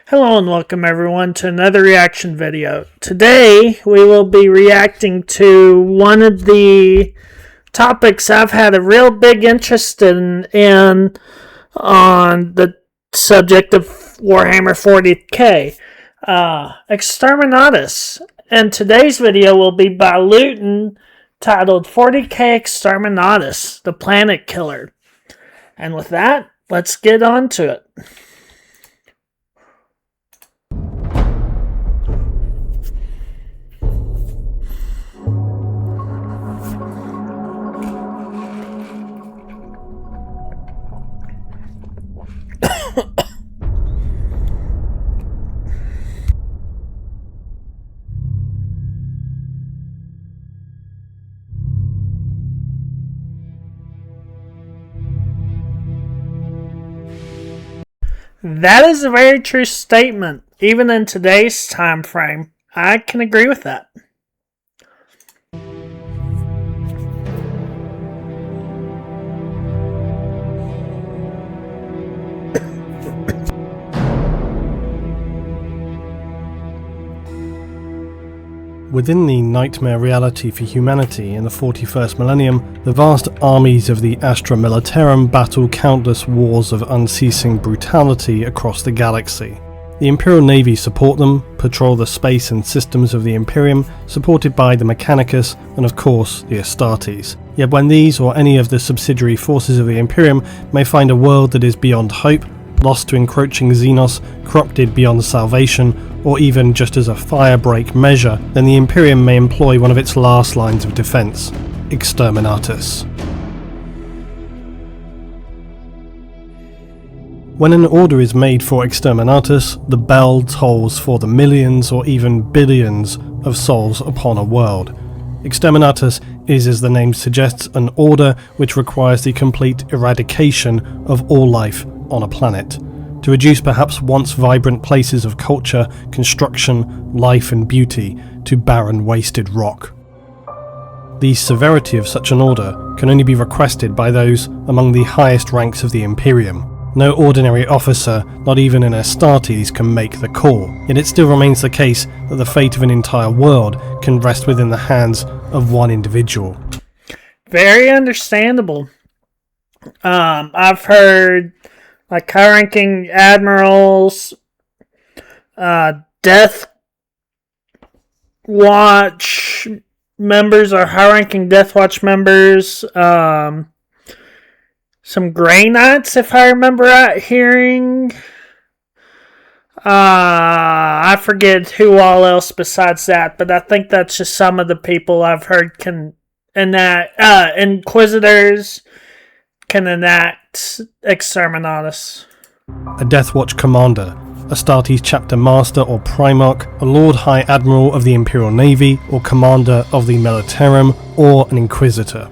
Hello and welcome everyone to another reaction video. Today we will be reacting to one of the topics I've had a real big interest in on the subject of Warhammer 40K, Exterminatus. And today's video will be by Luton, titled 40K Exterminatus, the Planet Killer. And with that, let's get on to it. That is a very true statement. Even in today's time frame, I can agree with that. Within the nightmare reality for humanity in the 41st millennium, the vast armies of the Astra Militarum battle countless wars of unceasing brutality across the galaxy. The Imperial Navy support them, patrol the space and systems of the Imperium, supported by the Mechanicus and of course the Astartes. Yet when these or any of the subsidiary forces of the Imperium may find a world that is beyond hope, lost to encroaching Xenos, corrupted beyond salvation, or even just as a firebreak measure, then the Imperium may employ one of its last lines of defense, Exterminatus. When an order is made for Exterminatus, the bell tolls for the millions or even billions of souls upon a world. Exterminatus is, as the name suggests, an order which requires the complete eradication of all life on a planet, to reduce perhaps once vibrant places of culture, construction, life and beauty to barren wasted rock. The severity of such an order can only be requested by those among the highest ranks of the Imperium. No ordinary officer, not even an Astartes, can make the call, yet it still remains the case that the fate of an entire world can rest within the hands of one individual. Very understandable. I've heard like high-ranking admirals, Death Watch members or high-ranking Death Watch members, some Grey Knights, if I remember right, hearing. I forget who all else besides that, but I think that's just some of the people I've heard can enact, Inquisitors can enact Exterminatus. A Death Watch commander, Astartes chapter master or primarch, a Lord High Admiral of the Imperial Navy or commander of the Militarum, or an Inquisitor.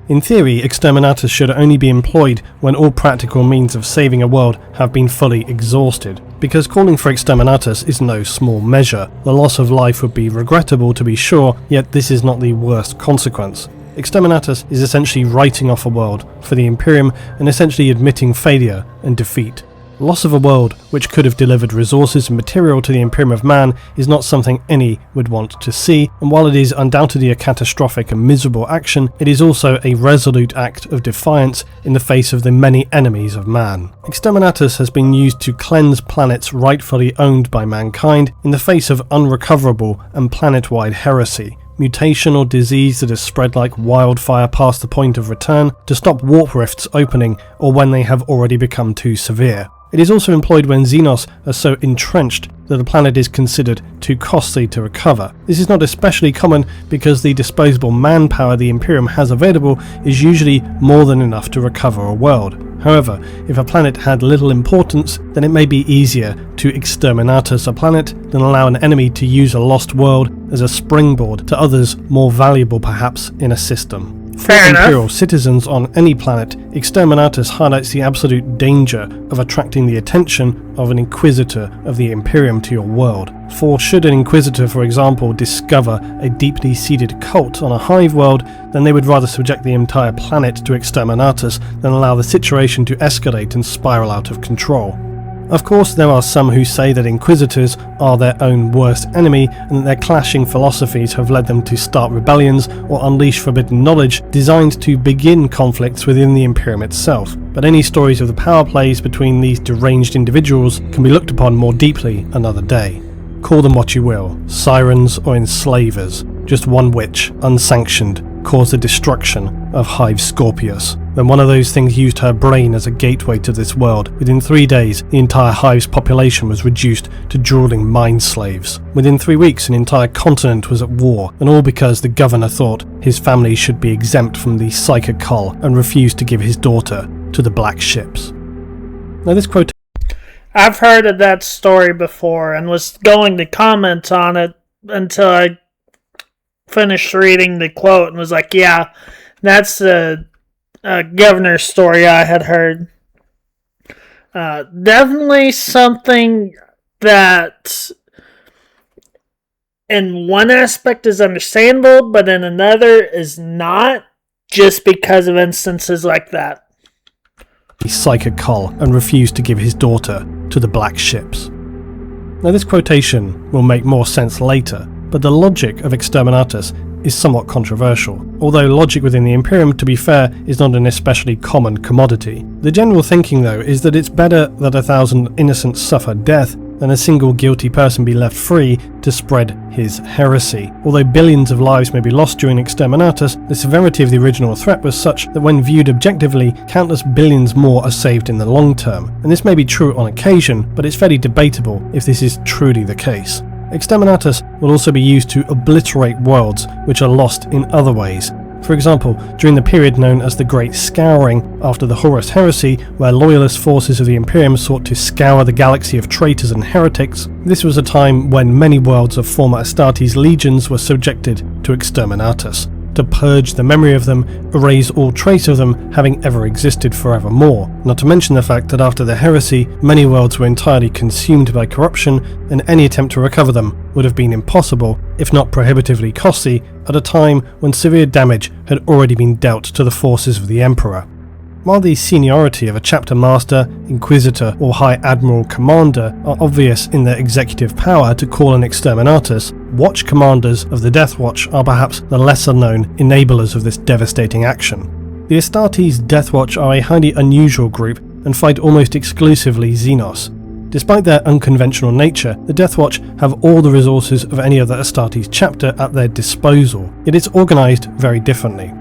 In theory, Exterminatus should only be employed when all practical means of saving a world have been fully exhausted, because calling for Exterminatus is no small measure. The loss of life would be regrettable to be sure, yet this is not the worst consequence. Exterminatus is essentially writing off a world for the Imperium and essentially admitting failure and defeat. Loss of a world which could have delivered resources and material to the Imperium of Man is not something any would want to see, and while it is undoubtedly a catastrophic and miserable action, it is also a resolute act of defiance in the face of the many enemies of man. Exterminatus has been used to cleanse planets rightfully owned by mankind in the face of unrecoverable and planet-wide heresy, mutation or disease that has spread like wildfire past the point of return, to stop warp rifts opening or when they have already become too severe. It is also employed when Xenos are so entrenched that the planet is considered too costly to recover. This is not especially common because the disposable manpower the Imperium has available is usually more than enough to recover a world. However, if a planet had little importance, then it may be easier to exterminatus a planet than allow an enemy to use a lost world as a springboard to others more valuable perhaps in a system. For Imperial citizens on any planet, Exterminatus highlights the absolute danger of attracting the attention of an Inquisitor of the Imperium to your world. For should an Inquisitor, for example, discover a deeply seated cult on a hive world, then they would rather subject the entire planet to Exterminatus than allow the situation to escalate and spiral out of control. Of course, there are some who say that Inquisitors are their own worst enemy and that their clashing philosophies have led them to start rebellions or unleash forbidden knowledge designed to begin conflicts within the Imperium itself. But any stories of the power plays between these deranged individuals can be looked upon more deeply another day. Call them what you will, sirens or enslavers. Just one witch, unsanctioned, caused the destruction of Hive Scorpius. When one of those things used her brain as a gateway to this world, within 3 days the entire Hive's population was reduced to drooling mind slaves. Within 3 weeks an entire continent was at war, and all because the governor thought his family should be exempt from the Psychic Cull and refused to give his daughter to the Black Ships. Now this quote, I've heard of that story before and was going to comment on it until I finished reading the quote and was like, yeah, that's a governor's story I had heard. Definitely something that in one aspect is understandable, but in another is not, just because of instances like that. Psychic Cull and refused to give his daughter to the Black Ships. Now this quotation will make more sense later, but the logic of Exterminatus is somewhat controversial, although logic within the Imperium, to be fair, is not an especially common commodity. The general thinking though is that it's better that 1,000 innocents suffer death than a single guilty person be left free to spread his heresy. Although billions of lives may be lost during Exterminatus, the severity of the original threat was such that when viewed objectively, countless billions more are saved in the long term. And this may be true on occasion, but it's fairly debatable if this is truly the case. Exterminatus will also be used to obliterate worlds which are lost in other ways. For example, during the period known as the Great Scouring after the Horus Heresy, where loyalist forces of the Imperium sought to scour the galaxy of traitors and heretics, this was a time when many worlds of former Astartes legions were subjected to Exterminatus, to purge the memory of them, erase all trace of them having ever existed forevermore. Not to mention the fact that after the heresy, many worlds were entirely consumed by corruption, and any attempt to recover them would have been impossible, if not prohibitively costly, at a time when severe damage had already been dealt to the forces of the Emperor. While the seniority of a chapter master, inquisitor, or high admiral commander are obvious in their executive power to call an exterminatus, watch commanders of the Death Watch are perhaps the lesser known enablers of this devastating action. The Astartes Death Watch are a highly unusual group and fight almost exclusively Xenos. Despite their unconventional nature, the Death Watch have all the resources of any other Astartes chapter at their disposal, yet it's organised very differently.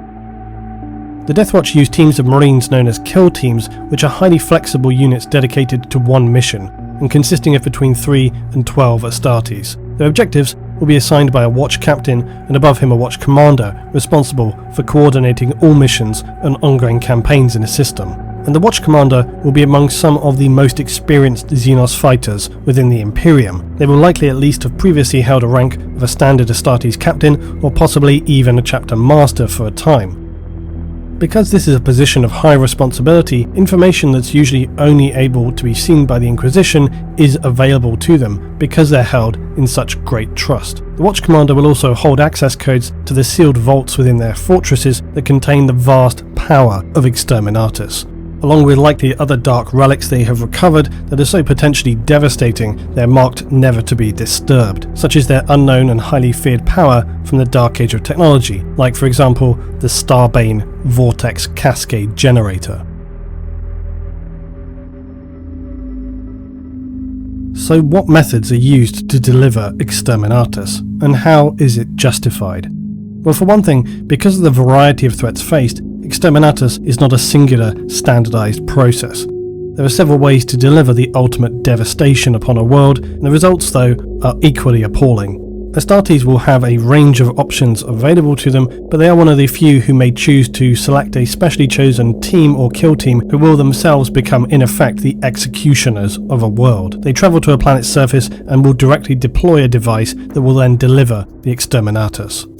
The Death Watch use teams of Marines known as kill teams, which are highly flexible units dedicated to one mission, and consisting of between 3 and 12 Astartes. Their objectives will be assigned by a watch captain, and above him a watch commander, responsible for coordinating all missions and ongoing campaigns in a system. And the watch commander will be among some of the most experienced Xenos fighters within the Imperium. They will likely at least have previously held a rank of a standard Astartes captain, or possibly even a chapter master for a time. Because this is a position of high responsibility, information that's usually only able to be seen by the Inquisition is available to them because they're held in such great trust. The Watch Commander will also hold access codes to the sealed vaults within their fortresses that contain the vast power of Exterminatus, along with likely other dark relics they have recovered that are so potentially devastating they're marked never to be disturbed, such as their unknown and highly feared power from the Dark Age of technology, like for example the Starbane Vortex Cascade Generator. So what methods are used to deliver Exterminatus, and how is it justified? Well, for one thing, because of the variety of threats faced, Exterminatus is not a singular, standardized process. There are several ways to deliver the ultimate devastation upon a world, and the results, though, are equally appalling. Astartes will have a range of options available to them, but they are one of the few who may choose to select a specially chosen team or kill team who will themselves become in effect the executioners of a world. They travel to a planet's surface and will directly deploy a device that will then deliver the Exterminatus.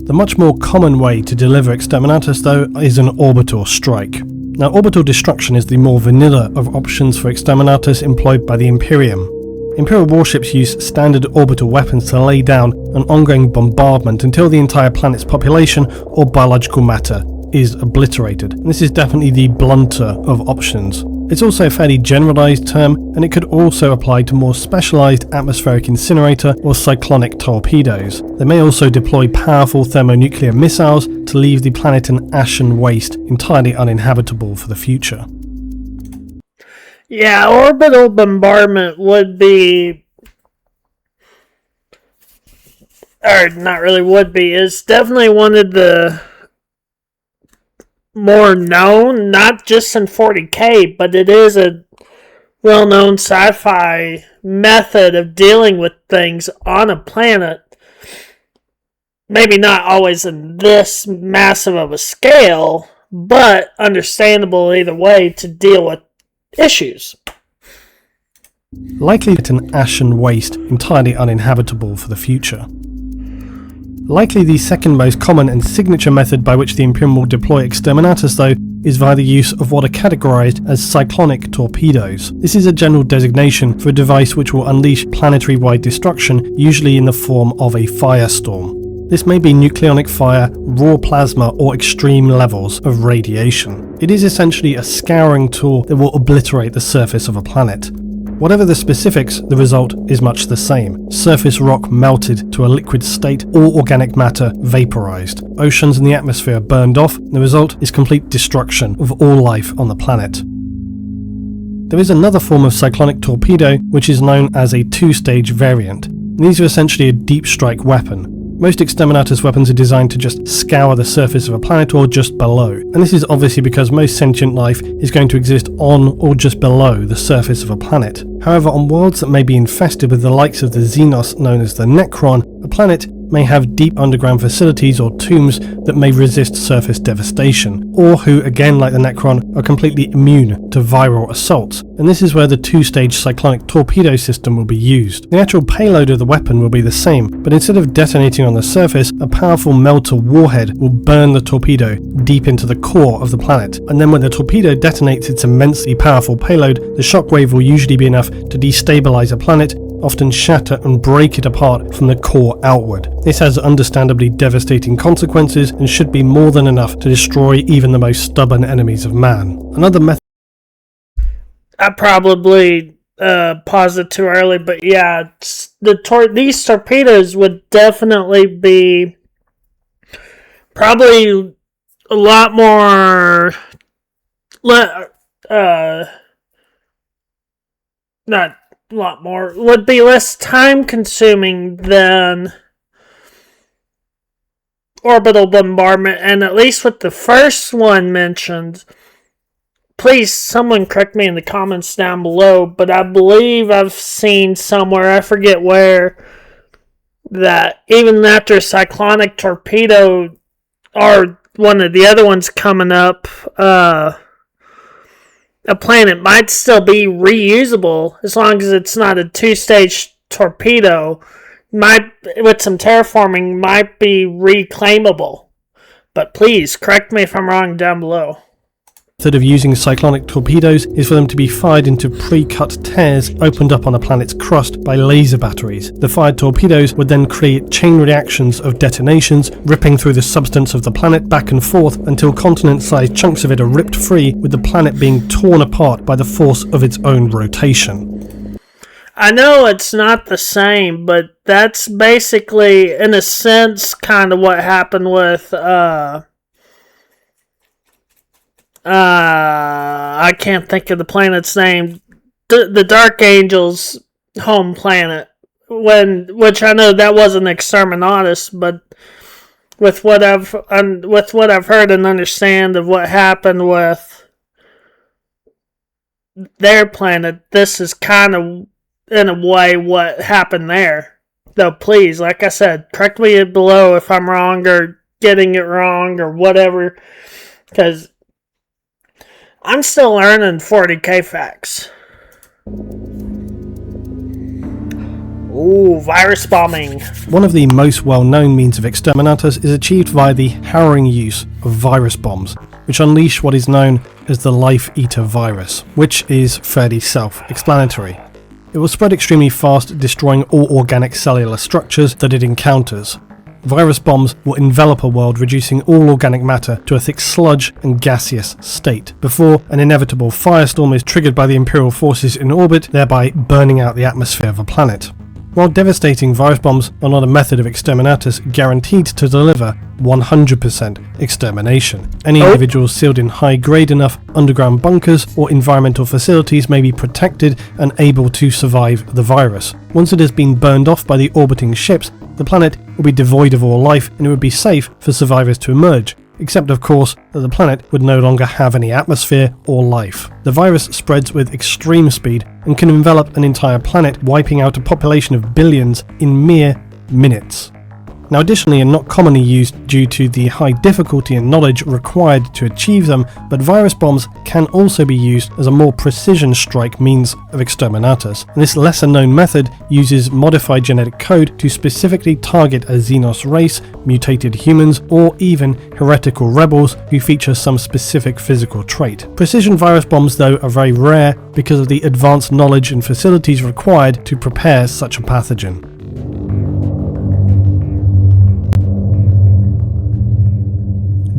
The much more common way to deliver Exterminatus, though, is an orbital strike. Now, orbital destruction is the more vanilla of options for Exterminatus employed by the Imperium. Imperial warships use standard orbital weapons to lay down an ongoing bombardment until the entire planet's population or biological matter is obliterated. And this is definitely the blunter of options. It's also a fairly generalised term, and it could also apply to more specialised atmospheric incinerator or cyclonic torpedoes. They may also deploy powerful thermonuclear missiles to leave the planet an ashen waste, entirely uninhabitable for the future. Yeah, orbital bombardment would be, or not really would be, is definitely one of the more known, not just in 40K, but it is a well-known sci-fi method of dealing with things on a planet. Maybe not always in this massive of a scale, but understandable either way to deal with issues. Likely an ashen waste, entirely uninhabitable for the future. Likely the second most common and signature method by which the Imperium will deploy Exterminatus, though, is via the use of what are categorized as cyclonic torpedoes. This is a general designation for a device which will unleash planetary-wide destruction, usually in the form of a firestorm. This may be nucleonic fire, raw plasma, or extreme levels of radiation. It is essentially a scouring tool that will obliterate the surface of a planet. Whatever the specifics, the result is much the same. Surface rock melted to a liquid state, all organic matter vaporized. Oceans and the atmosphere burned off. The result is complete destruction of all life on the planet. There is another form of cyclonic torpedo, which is known as a two-stage variant. These are essentially a deep strike weapon. Most Exterminatus weapons are designed to just scour the surface of a planet or just below, and this is obviously because most sentient life is going to exist on or just below the surface of a planet. However, on worlds that may be infested with the likes of the Xenos known as the Necron, a planet may have deep underground facilities or tombs that may resist surface devastation, or who, again like the Necron, are completely immune to viral assaults, and this is where the two-stage cyclonic torpedo system will be used. The actual payload of the weapon will be the same, but instead of detonating on the surface, a powerful melter warhead will burn the torpedo deep into the core of the planet, and then when the torpedo detonates its immensely powerful payload, the shockwave will usually be enough to destabilize a planet, often shatter and break it apart from the core outward. This has understandably devastating consequences and should be more than enough to destroy even the most stubborn enemies of man. Another method... I probably paused it too early, but yeah, these torpedoes would definitely be probably a lot more... not a lot more, would be less time consuming than orbital bombardment, and at least with the first one mentioned, please someone correct me in the comments down below, but I believe I've seen somewhere, I forget where, that even after cyclonic torpedo or one of the other ones coming up, a planet might still be reusable as long as it's not a two-stage torpedo. Might, with some terraforming, might be reclaimable. But please, correct me if I'm wrong down below. Method of using cyclonic torpedoes is for them to be fired into pre-cut tears opened up on a planet's crust by laser batteries. The fired torpedoes would then create chain reactions of detonations, ripping through the substance of the planet back and forth until continent-sized chunks of it are ripped free, with the planet being torn apart by the force of its own rotation. I know it's not the same, but that's basically, in a sense, kind of what happened with, I can't think of the planet's name. The Dark Angel's home planet. Which I know that wasn't Exterminatus, but with what I've heard and understand of what happened with their planet, this is kind of in a way what happened there. Though please, like I said, correct me below if I'm wrong or getting it wrong or whatever, because I'm still learning 40K facts. Ooh, virus bombing. One of the most well-known means of Exterminatus is achieved via the harrowing use of virus bombs, which unleash what is known as the Life Eater virus, which is fairly self-explanatory. It will spread extremely fast, destroying all organic cellular structures that it encounters. virus bombs will envelop a world, reducing all organic matter to a thick sludge and gaseous state, before an inevitable firestorm is triggered by the Imperial forces in orbit, thereby burning out the atmosphere of a planet. While devastating, virus bombs are not a method of exterminatus guaranteed to deliver 100% extermination. Any individuals sealed in high-grade enough underground bunkers or environmental facilities may be protected and able to survive the virus. Once it has been burned off by the orbiting ships, the planet will be devoid of all life and it would be safe for survivors to emerge. Except of course that the planet would no longer have any atmosphere or life. The virus spreads with extreme speed and can envelop an entire planet, wiping out a population of billions in mere minutes. Now additionally, and not commonly used due to the high difficulty and knowledge required to achieve them, but virus bombs can also be used as a more precision strike means of exterminatus. And this lesser known method uses modified genetic code to specifically target a Xenos race, mutated humans, or even heretical rebels who feature some specific physical trait. Precision virus bombs though are very rare because of the advanced knowledge and facilities required to prepare such a pathogen.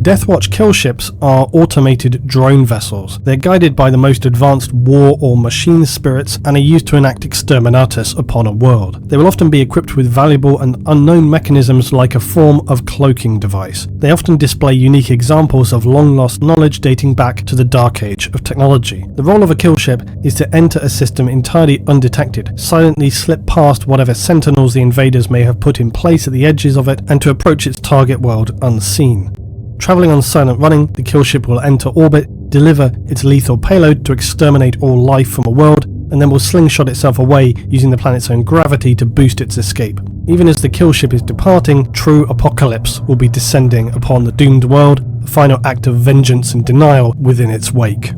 Deathwatch kill ships are automated drone vessels. They're guided by the most advanced war or machine spirits and are used to enact exterminatus upon a world. They will often be equipped with valuable and unknown mechanisms like a form of cloaking device. They often display unique examples of long-lost knowledge dating back to the dark age of technology. The role of a kill ship is to enter a system entirely undetected, silently slip past whatever sentinels the invaders may have put in place at the edges of it, and to approach its target world unseen. Travelling on silent running, the kill ship will enter orbit, deliver its lethal payload to exterminate all life from a world, and then will slingshot itself away using the planet's own gravity to boost its escape. Even as the kill ship is departing, true apocalypse will be descending upon the doomed world, a final act of vengeance and denial within its wake.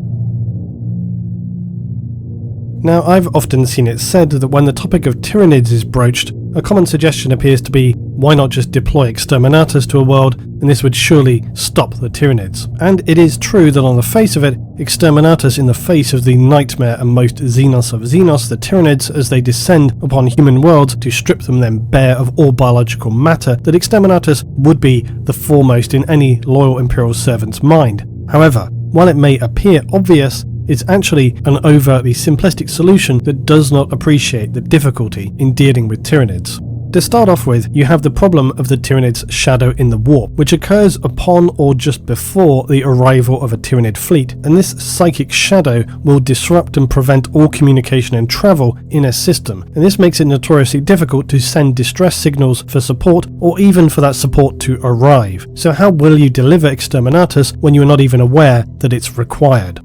Now, I've often seen it said that when the topic of Tyranids is broached, a common suggestion appears to be, why not just deploy exterminatus to a world, and this would surely stop the Tyranids. And it is true that on the face of it, exterminatus in the face of the nightmare and most Xenos of Xenos, the Tyranids, as they descend upon human worlds to strip them then bare of all biological matter, that exterminatus would be the foremost in any loyal Imperial servant's mind. However, while it may appear obvious, it's actually an overtly simplistic solution that does not appreciate the difficulty in dealing with Tyranids. To start off with, you have the problem of the Tyranid's shadow in the warp, which occurs upon or just before the arrival of a Tyranid fleet, and this psychic shadow will disrupt and prevent all communication and travel in a system, and this makes it notoriously difficult to send distress signals for support or even for that support to arrive. So how will you deliver exterminatus when you are not even aware that it's required?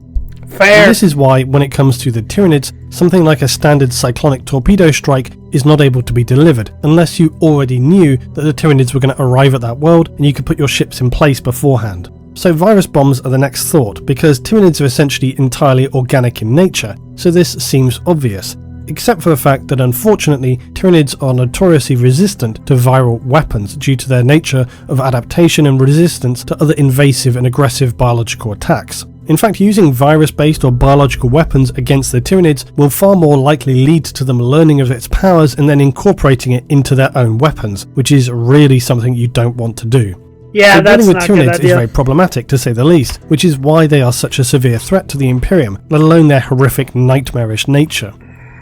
Fair. And this is why, when it comes to the Tyranids, something like a standard cyclonic torpedo strike is not able to be delivered, unless you already knew that the Tyranids were going to arrive at that world and you could put your ships in place beforehand. So virus bombs are the next thought, because Tyranids are essentially entirely organic in nature, so this seems obvious. Except for the fact that unfortunately, Tyranids are notoriously resistant to viral weapons due to their nature of adaptation and resistance to other invasive and aggressive biological attacks. In fact, using virus-based or biological weapons against the Tyranids will far more likely lead to them learning of its powers and then incorporating it into their own weapons, which is really something you don't want to do. Yeah, so that's dealing with not a good Tyranids is idea. very problematic, to say the least, which is why they are such a severe threat to the Imperium, let alone their horrific, nightmarish nature.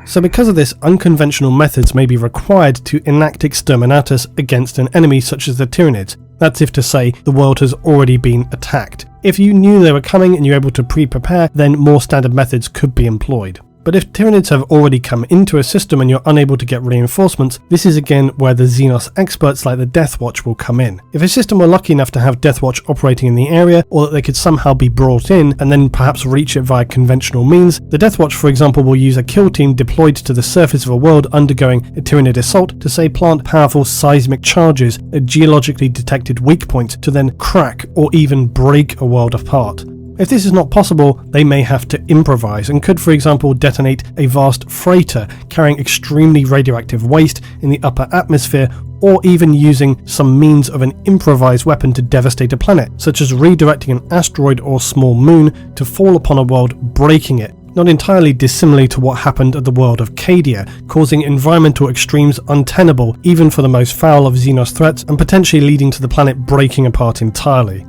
So because of this, unconventional methods may be required to enact exterminatus against an enemy such as the Tyranids. That's if to say the world has already been attacked. If you knew they were coming and you were able to pre-prepare, then more standard methods could be employed. But if Tyranids have already come into a system and you're unable to get reinforcements, this is again where the Xenos experts like the Deathwatch will come in. If a system were lucky enough to have Deathwatch operating in the area, or that they could somehow be brought in and then perhaps reach it via conventional means, the Deathwatch, for example, will use a kill team deployed to the surface of a world undergoing a Tyranid assault to, say, plant powerful seismic charges at geologically detected weak points to then crack or even break a world apart. If this is not possible, they may have to improvise and could, for example, detonate a vast freighter carrying extremely radioactive waste in the upper atmosphere, or even using some means of an improvised weapon to devastate a planet, such as redirecting an asteroid or small moon to fall upon a world, breaking it, not entirely dissimilar to what happened at the world of Cadia, causing environmental extremes untenable even for the most foul of Xenos threats and potentially leading to the planet breaking apart entirely.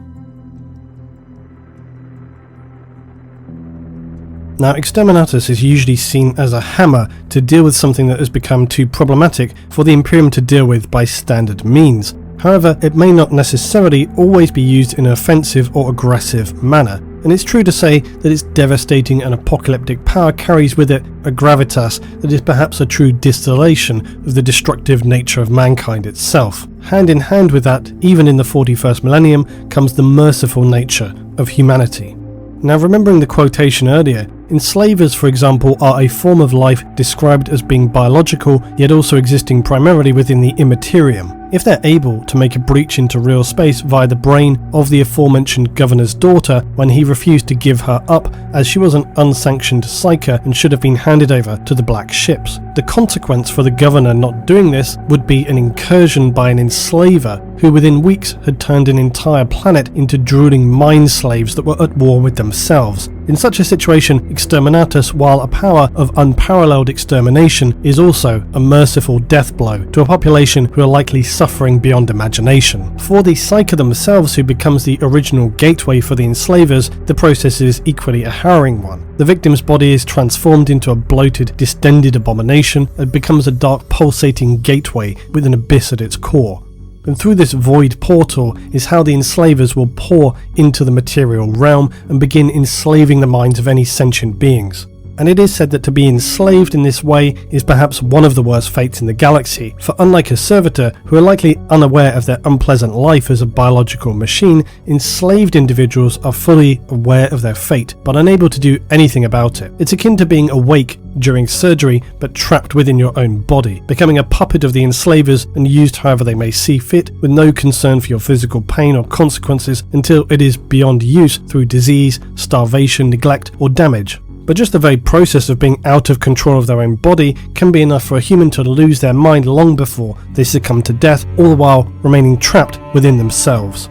Now, Exterminatus is usually seen as a hammer to deal with something that has become too problematic for the Imperium to deal with by standard means. However, it may not necessarily always be used in an offensive or aggressive manner, and it's true to say that its devastating and apocalyptic power carries with it a gravitas that is perhaps a true distillation of the destructive nature of mankind itself. Hand in hand with that, even in the 41st millennium, comes the merciful nature of humanity. Now, remembering the quotation earlier, enslavers, for example, are a form of life described as being biological, yet also existing primarily within the immaterium. If they're able to make a breach into real space via the brain of the aforementioned governor's daughter when he refused to give her up as she was an unsanctioned psyker and should have been handed over to the black ships, the consequence for the governor not doing this would be an incursion by an enslaver who within weeks had turned an entire planet into drooling mind slaves that were at war with themselves. In such a situation, Exterminatus, while a power of unparalleled extermination, is also a merciful death blow to a population who are likely suffering beyond imagination. For the psyker themselves, who becomes the original gateway for the enslavers, the process is equally a harrowing one. The victim's body is transformed into a bloated, distended abomination and becomes a dark, pulsating gateway with an abyss at its core. And through this void portal is how the enslavers will pour into the material realm and begin enslaving the minds of any sentient beings. And it is said that to be enslaved in this way is perhaps one of the worst fates in the galaxy, for unlike a servitor, who are likely unaware of their unpleasant life as a biological machine, enslaved individuals are fully aware of their fate, but unable to do anything about it. It's akin to being awake during surgery, but trapped within your own body, becoming a puppet of the enslavers and used however they may see fit, with no concern for your physical pain or consequences until it is beyond use through disease, starvation, neglect, or damage. But just the very process of being out of control of their own body can be enough for a human to lose their mind long before they succumb to death, all the while remaining trapped within themselves.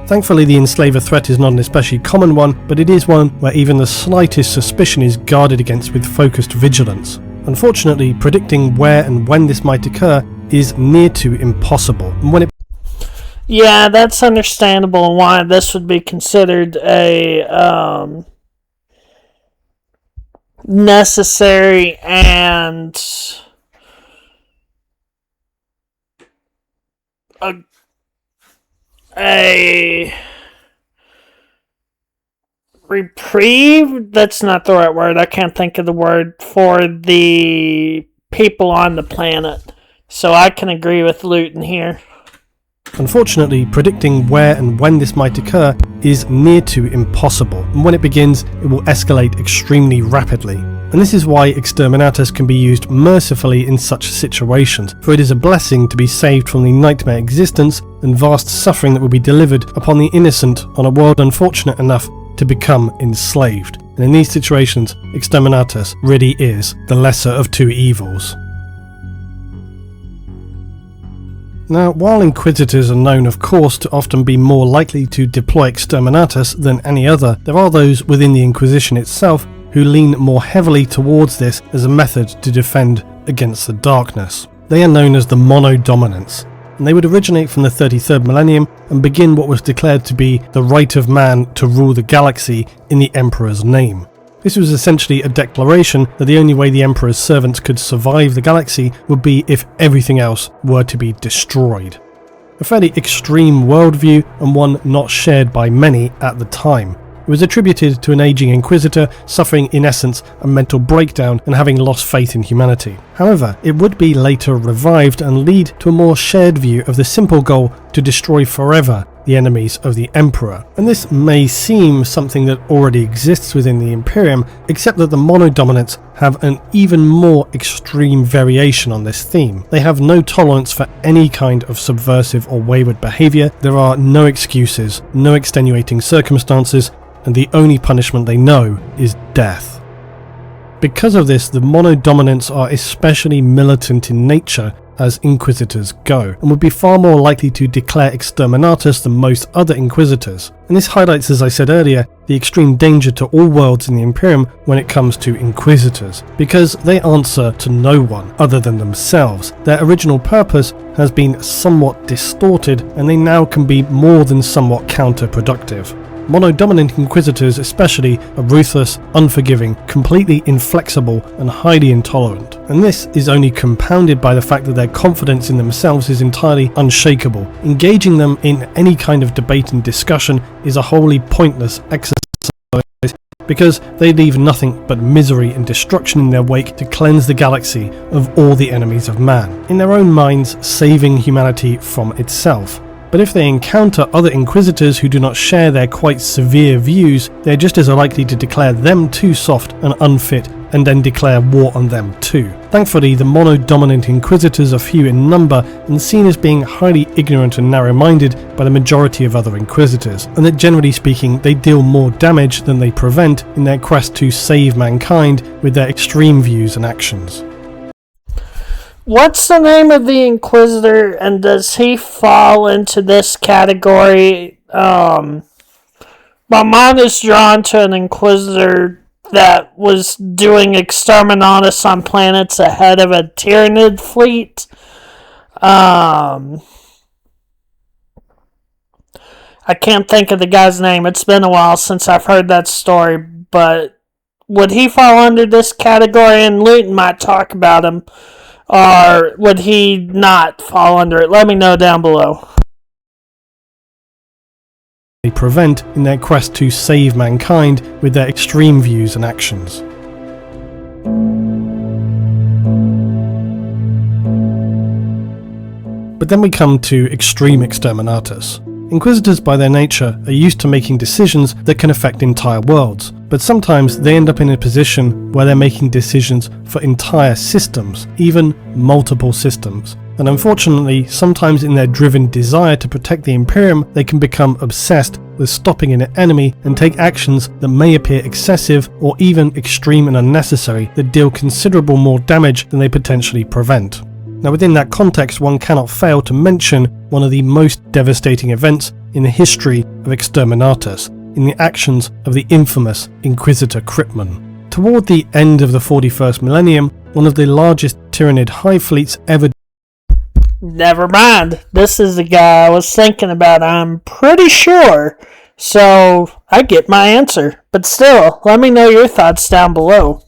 Thankfully, the enslaver threat is not an especially common one, but it is one where even the slightest suspicion is guarded against with focused vigilance. Unfortunately, predicting where and when this might occur is near to impossible, and when it Yeah, that's understandable and why this would be considered a necessary and a reprieve. That's not the right word. I can't think of the word for the people on the planet. So I can agree with Luton here. Unfortunately, predicting where and when this might occur is near to impossible, and when it begins, it will escalate extremely rapidly. And this is why Exterminatus can be used mercifully in such situations, for it is a blessing to be saved from the nightmare existence and vast suffering that will be delivered upon the innocent on a world unfortunate enough to become enslaved. And in these situations, Exterminatus really is the lesser of two evils. Now, while Inquisitors are known, of course, to often be more likely to deploy Exterminatus than any other, there are those within the Inquisition itself who lean more heavily towards this as a method to defend against the darkness. They are known as the Monodominants, and they would originate from the 33rd millennium and begin what was declared to be the right of man to rule the galaxy in the Emperor's name. This was essentially a declaration that the only way the Emperor's servants could survive the galaxy would be if everything else were to be destroyed. A fairly extreme worldview, and one not shared by many at the time. It was attributed to an aging Inquisitor suffering in essence a mental breakdown and having lost faith in humanity. However, it would be later revived and lead to a more shared view of the simple goal to destroy forever the enemies of the Emperor. And this may seem something that already exists within the Imperium, except that the Monodominants have an even more extreme variation on this theme. They have no tolerance for any kind of subversive or wayward behaviour. There are no excuses, no extenuating circumstances, and the only punishment they know is death. Because of this, the Monodominants are especially militant in nature, as Inquisitors go, and would be far more likely to declare Exterminatus than most other Inquisitors. And this highlights, as I said earlier, the extreme danger to all worlds in the Imperium when it comes to Inquisitors, because they answer to no one other than themselves. Their original purpose has been somewhat distorted, and they now can be more than somewhat counterproductive. Mono-dominant Inquisitors especially are ruthless, unforgiving, completely inflexible, and highly intolerant. And this is only compounded by the fact that their confidence in themselves is entirely unshakable. Engaging them in any kind of debate and discussion is a wholly pointless exercise, because they leave nothing but misery and destruction in their wake to cleanse the galaxy of all the enemies of man, in their own minds saving humanity from itself. But if they encounter other Inquisitors who do not share their quite severe views, they are just as likely to declare them too soft and unfit, and then declare war on them too. Thankfully, the mono-dominant Inquisitors are few in number and seen as being highly ignorant and narrow-minded by the majority of other Inquisitors, and that generally speaking they deal more damage than they prevent in their quest to save mankind with their extreme views and actions. What's the name of the Inquisitor, and does he fall into this category? My mind is drawn to an Inquisitor that was doing Exterminatus on planets ahead of a Tyranid fleet. I can't think of the guy's name. It's been a while since I've heard that story, but would he fall under this category? And Luton might talk about him. Or would he not fall under it? Let me know down below. They prevent in their quest to save mankind with their extreme views and actions. But then we come to Extreme Exterminatus. Inquisitors by their nature are used to making decisions that can affect entire worlds, but sometimes they end up in a position where they're making decisions for entire systems, even multiple systems. And unfortunately, sometimes in their driven desire to protect the Imperium, they can become obsessed with stopping an enemy and take actions that may appear excessive or even extreme and unnecessary that deal considerable more damage than they potentially prevent. Now within that context, one cannot fail to mention one of the most devastating events in the history of Exterminatus, in the actions of the infamous Inquisitor Kryptman. Toward the end of the 41st millennium, one of the largest Tyranid hive fleets ever... Never mind, this is the guy I was thinking about, I'm pretty sure. So, I get my answer. But still, let me know your thoughts down below.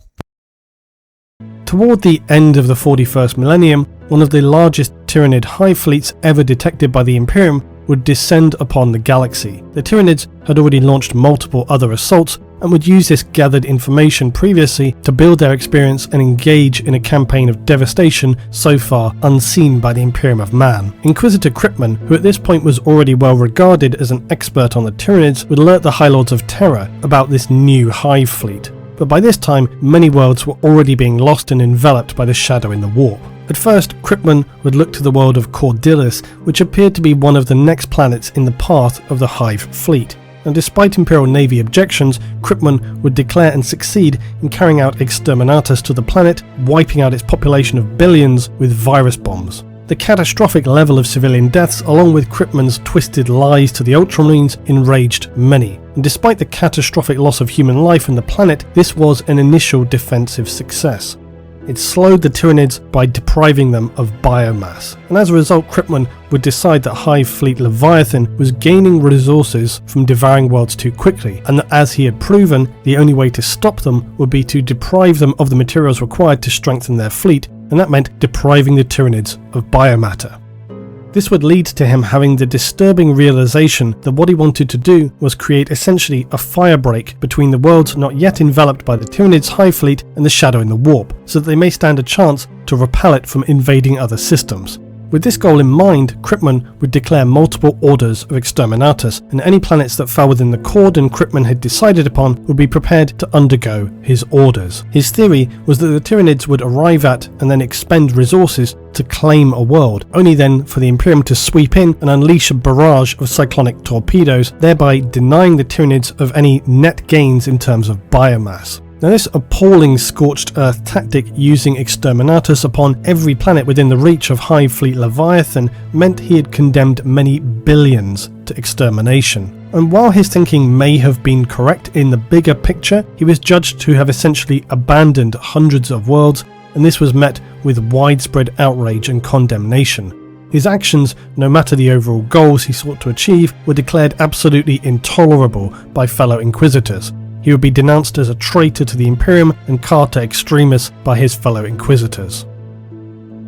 Toward the end of the 41st millennium, one of the largest Tyranid hive fleets ever detected by the Imperium would descend upon the galaxy. The Tyranids had already launched multiple other assaults and would use this gathered information previously to build their experience and engage in a campaign of devastation so far unseen by the Imperium of Man. Inquisitor Kryptman, who at this point was already well regarded as an expert on the Tyranids, would alert the High Lords of Terror about this new hive fleet. But by this time, many worlds were already being lost and enveloped by the shadow in the warp. At first, Kryptman would look to the world of Cordilis, which appeared to be one of the next planets in the path of the Hive fleet. And despite Imperial Navy objections, Kryptman would declare and succeed in carrying out Exterminatus to the planet, wiping out its population of billions with virus bombs. The catastrophic level of civilian deaths, along with Kryptman's twisted lies to the Ultramarines, enraged many. And despite the catastrophic loss of human life on the planet, this was an initial defensive success. It slowed the Tyranids by depriving them of biomass, and as a result Kryptman would decide that Hive Fleet Leviathan was gaining resources from devouring worlds too quickly, and that as he had proven, the only way to stop them would be to deprive them of the materials required to strengthen their fleet, and that meant depriving the Tyranids of biomatter. This would lead to him having the disturbing realization that what he wanted to do was create essentially a firebreak between the worlds not yet enveloped by the Tyranids' Hive Fleet and the Shadow in the Warp, so that they may stand a chance to repel it from invading other systems. With this goal in mind, Kryptman would declare multiple orders of Exterminatus, and any planets that fell within the cordon Kryptman had decided upon would be prepared to undergo his orders. His theory was that the Tyranids would arrive at and then expend resources to claim a world, only then for the Imperium to sweep in and unleash a barrage of cyclonic torpedoes, thereby denying the Tyranids of any net gains in terms of biomass. Now, this appalling scorched earth tactic using Exterminatus upon every planet within the reach of Hive Fleet Leviathan meant he had condemned many billions to extermination. And while his thinking may have been correct in the bigger picture, he was judged to have essentially abandoned hundreds of worlds, and this was met with widespread outrage and condemnation. His actions, no matter the overall goals he sought to achieve, were declared absolutely intolerable by fellow Inquisitors. He would be denounced as a traitor to the Imperium and Carta Extremis by his fellow Inquisitors.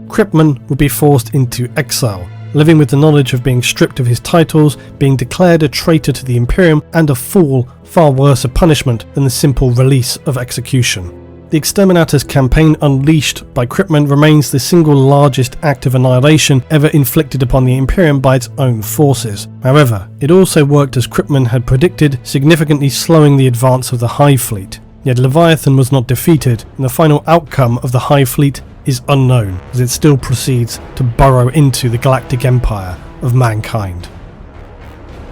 Kryptman would be forced into exile, living with the knowledge of being stripped of his titles, being declared a traitor to the Imperium, and a fool, far worse a punishment than the simple release of execution. The Exterminatus campaign unleashed by Kryptman remains the single largest act of annihilation ever inflicted upon the Imperium by its own forces. However, it also worked as Kryptman had predicted, significantly slowing the advance of the Hive Fleet. Yet Leviathan was not defeated, and the final outcome of the Hive Fleet is unknown, as it still proceeds to burrow into the galactic empire of mankind.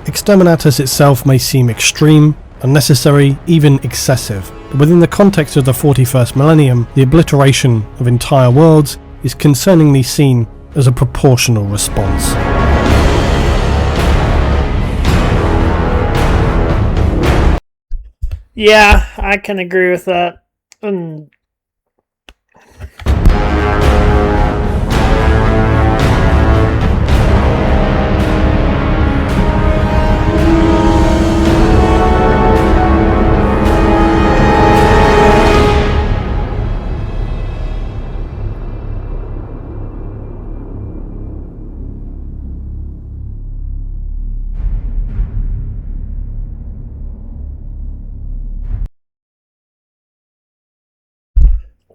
Exterminatus itself may seem extreme, unnecessary, even excessive, but within the context of the 41st millennium, the obliteration of entire worlds is concerningly seen as a proportional response. Yeah, I can agree with that.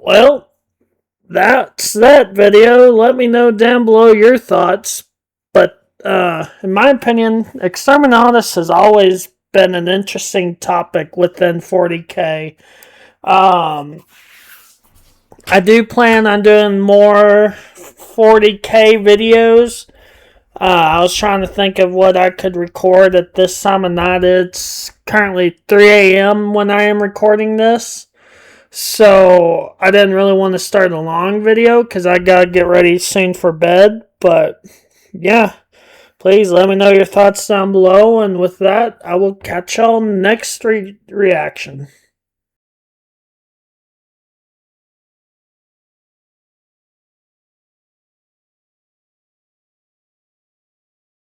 Well, that's that video. Let me know down below your thoughts. But in my opinion, Exterminatus has always been an interesting topic within 40K. I do plan on doing more 40K videos. I was trying to think of what I could record at this time of night. It's currently 3 a.m. when I am recording this. So I didn't really want to start a long video because I gotta get ready soon for bed. But yeah, please let me know your thoughts down below. And with that, I will catch y'all next reaction.